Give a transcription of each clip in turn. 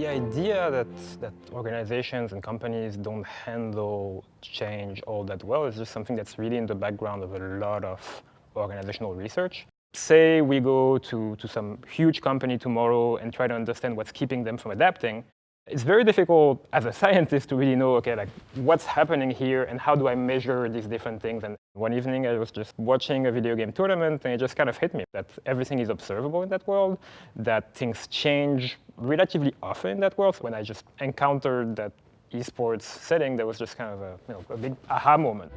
The idea that organizations and companies don't handle change all that well is just something that's really in the background of a lot of organizational research. Say we go to some huge company tomorrow and try to understand what's keeping them from adapting. It's very difficult as a scientist to really know, okay, like what's happening here and how do I measure these different things. And one evening I was just watching a video game tournament and it just kind of hit me that everything is observable in that world, that things change relatively often in that world. So when I just encountered that eSports setting, there was just kind of a big aha moment.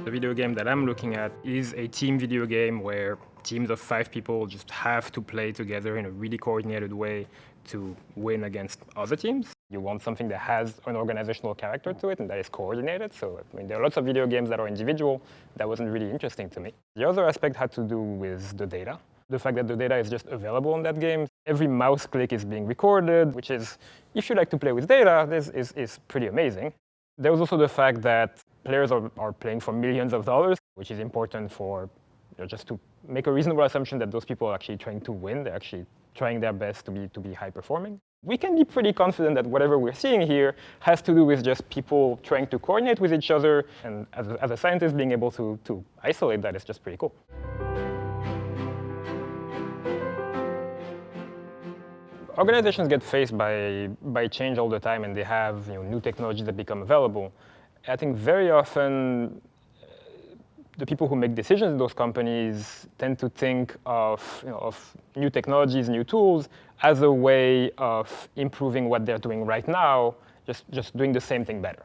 The video game that I'm looking at is a team video game where teams of 5 people just have to play together in a really coordinated way to win against other teams. You want something that has an organizational character to it and that is coordinated. So I mean, there are lots of video games that are individual. That wasn't really interesting to me. The other aspect had to do with the data. The fact that the data is just available in that game. Every mouse click is being recorded, which is, if you like to play with data, this is pretty amazing. There was also the fact that players are playing for millions of dollars, which is important for just to make a reasonable assumption that those people are actually trying to win. They're actually trying their best to be high performing. We can be pretty confident that whatever we're seeing here has to do with just people trying to coordinate with each other. And as a scientist, being able to isolate that is just pretty cool. Organizations get faced by change all the time, and they have new technologies that become available. I think very often the people who make decisions in those companies tend to think of new technologies, new tools as a way of improving what they're doing right now, just doing the same thing better.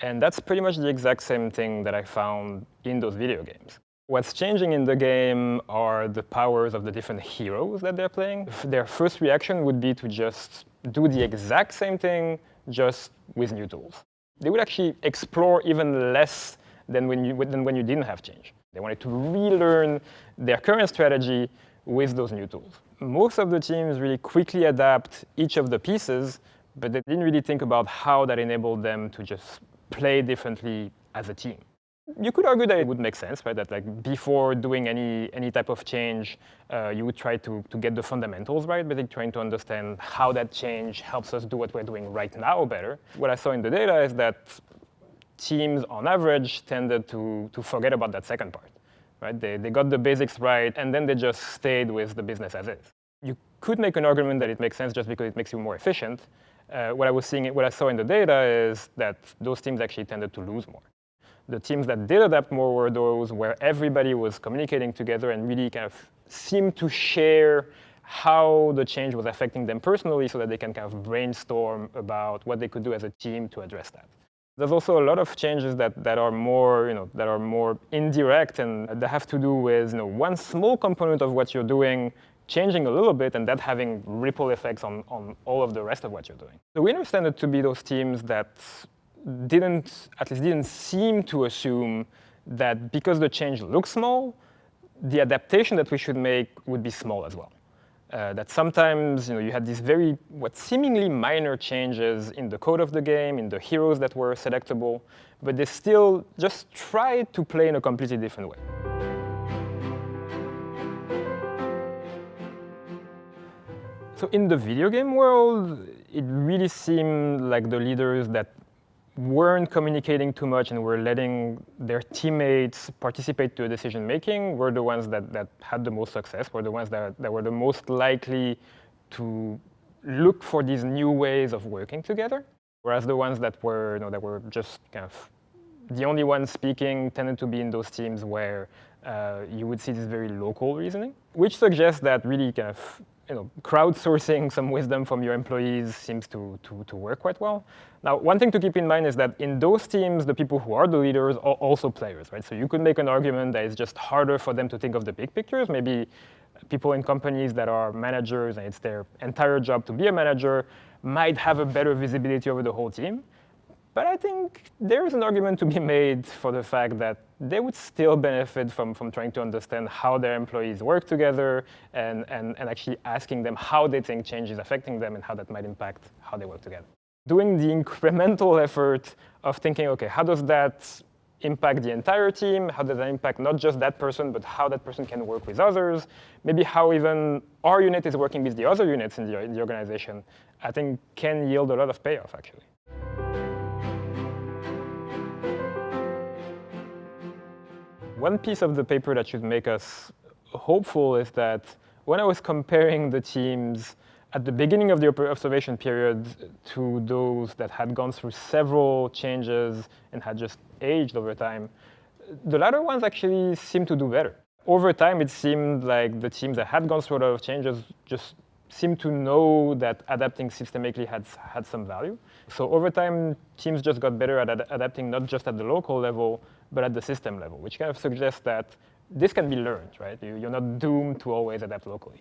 And that's pretty much the exact same thing that I found in those video games. What's changing in the game are the powers of the different heroes that they're playing. Their first reaction would be to just do the exact same thing, just with new tools. They would actually explore even less than when you didn't have change. They wanted to relearn their current strategy with those new tools. Most of the teams really quickly adapt each of the pieces, but they didn't really think about how that enabled them to just play differently as a team. You could argue that it would make sense, right? That like before doing any type of change, you would try to get the fundamentals right, but like trying to understand how that change helps us do what we're doing right now better. What I saw in the data is that teams, on average, tended to forget about that second part, right? They got the basics right, and then they just stayed with the business as is. You could make an argument that it makes sense just because it makes you more efficient. What I saw in the data is that those teams actually tended to lose more. The teams that did adapt more were those where everybody was communicating together and really kind of seemed to share how the change was affecting them personally so that they can kind of brainstorm about what they could do as a team to address that. There's also a lot of changes that are more indirect and that have to do with one small component of what you're doing changing a little bit and that having ripple effects on all of the rest of what you're doing. So we understand it to be those teams that didn't seem to assume that because the change looks small, the adaptation that we should make would be small as well. That sometimes you had these what seemingly minor changes in the code of the game, in the heroes that were selectable, but they still just tried to play in a completely different way. So in the video game world, it really seemed like the leaders that weren't communicating too much and were letting their teammates participate to a decision making were the ones that had the most success, were the ones that were the most likely to look for these new ways of working together. Whereas the ones that were just kind of the only ones speaking tended to be in those teams where you would see this very local reasoning, which suggests that really kind of crowdsourcing some wisdom from your employees seems to work quite well. Now, one thing to keep in mind is that in those teams, the people who are the leaders are also players, right? So you could make an argument that it's just harder for them to think of the big pictures. Maybe people in companies that are managers and it's their entire job to be a manager might have a better visibility over the whole team. But I think there is an argument to be made for the fact that they would still benefit from trying to understand how their employees work together and actually asking them how they think change is affecting them and how that might impact how they work together. Doing the incremental effort of thinking, okay, how does that impact the entire team? How does that impact not just that person, but how that person can work with others? Maybe how even our unit is working with the other units in the organization, I think can yield a lot of payoff, actually. One piece of the paper that should make us hopeful is that when I was comparing the teams at the beginning of the observation period to those that had gone through several changes and had just aged over time, the latter ones actually seemed to do better. Over time, it seemed like the teams that had gone through a lot of changes just seemed to know that adapting systemically had some value. So over time, teams just got better at adapting not just at the local level, but at the system level, which kind of suggests that this can be learned, right? You're not doomed to always adapt locally.